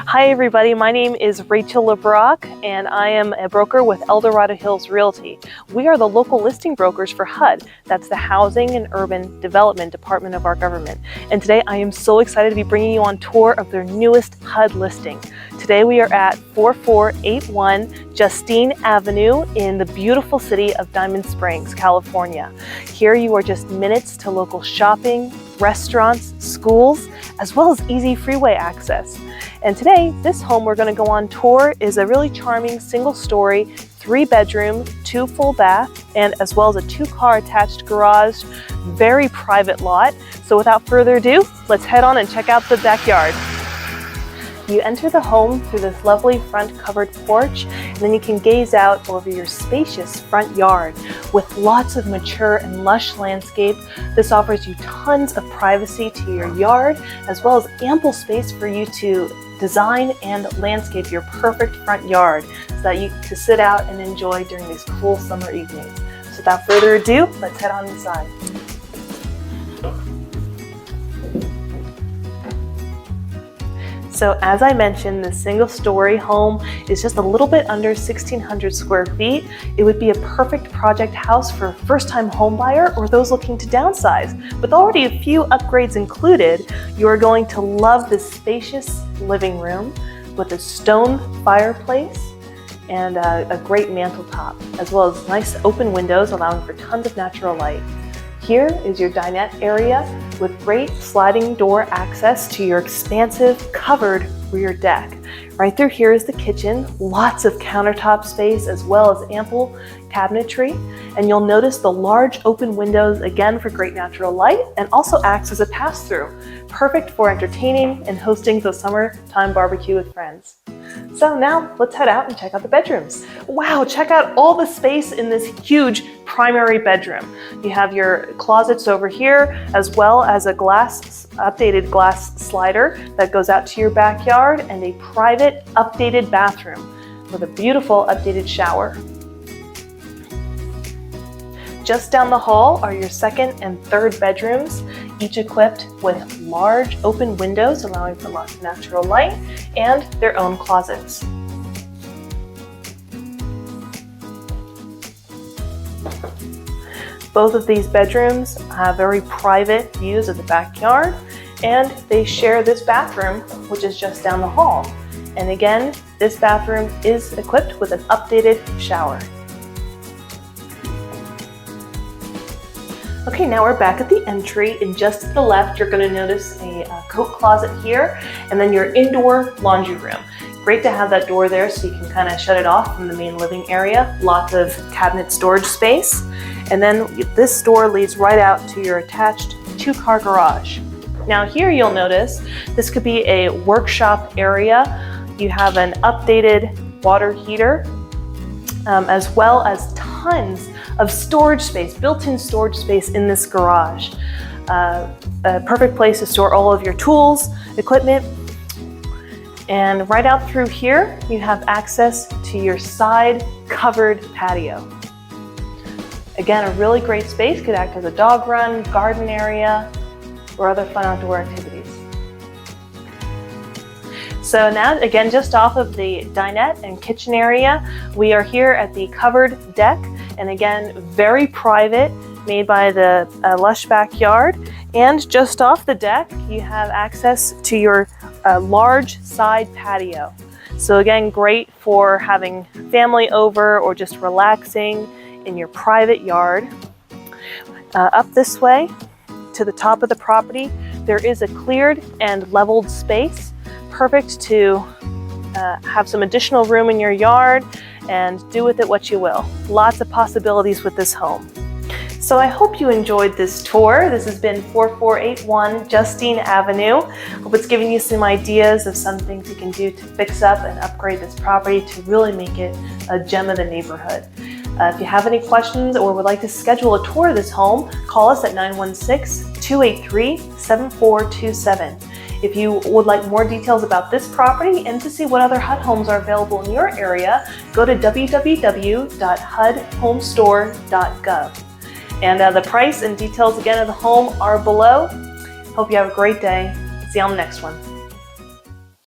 Hi everybody, my name is Rachel LeBrock and I am a broker with Eldorado Hills Realty. We are the local listing brokers for HUD. That's the Housing and Urban Development Department of our government. And today I am so excited to be bringing you on tour of their newest HUD listing. Today we are at 4481 Justine Avenue in the beautiful city of Diamond Springs, California. Here you are just minutes to local shopping, restaurants, schools, as well as easy freeway access. And today, this home we're going to go on tour is a really charming single-story, 3-bedroom, 2 full bath, and as well as a 2-car attached garage, very private lot. So without further ado, let's head on and check out the backyard. You enter the home through this lovely front covered porch, and then you can gaze out over your spacious front yard with lots of mature and lush landscape. This offers you tons of privacy to your yard, as well as ample space for you to design and landscape your perfect front yard so that you can sit out and enjoy during these cool summer evenings. So without further ado, let's head on inside. So as I mentioned, the single-story home is just a little bit under 1,600 square feet. It would be a perfect project house for a first-time home buyer or those looking to downsize. With already a few upgrades included, you are going to love this spacious living room with a stone fireplace and a great mantle top, as well as nice open windows allowing for tons of natural light. Here is your dinette area with great sliding door access to your expansive covered rear deck. Right through here is the kitchen, lots of countertop space as well as ample cabinetry. And you'll notice the large open windows again for great natural light and also acts as a pass-through, perfect for entertaining and hosting the summertime barbecue with friends. So now let's head out and check out the bedrooms. Wow, check out all the space in this huge primary bedroom. You have your closets over here, as well as a updated glass slider that goes out to your backyard and a private updated bathroom with a beautiful updated shower. Just down the hall are your second and third bedrooms, each equipped with large open windows allowing for lots of natural light and their own closets. Both of these bedrooms have very private views of the backyard, and they share this bathroom, which is just down the hall. And again, this bathroom is equipped with an updated shower. Okay, now we're back at the entry, and just to the left, you're going to notice a coat closet here, and then your indoor laundry room. Great to have that door there so you can kind of shut it off from the main living area. Lots of cabinet storage space. And then this door leads right out to your attached 2-car garage. Now here you'll notice this could be a workshop area. You have an updated water heater, as well as tons of storage space, built-in storage space in this garage. A perfect place to store all of your tools, equipment. And right out through here, you have access to your side covered patio. Again, a really great space, could act as a dog run, garden area, or other fun outdoor activities. So now, again, just off of the dinette and kitchen area, we are here at the covered deck. And again, very private, made by the lush backyard. And just off the deck, you have access to your large side patio. So again, great for having family over or just relaxing in your private yard. Up this way to the top of the property, there is a cleared and leveled space, perfect to have some additional room in your yard and do with it what you will. Lots of possibilities with this home. So I hope you enjoyed this tour. This has been 4481 Justine Avenue. Hope it's given you some ideas of some things you can do to fix up and upgrade this property to really make it a gem of the neighborhood. If you have any questions or would like to schedule a tour of this home, call us at 916-283-7427. If you would like more details about this property and to see what other HUD homes are available in your area, go to www.hudhomestore.gov. And the price and details again of the home are below. Hope you have a great day. See you on the next one.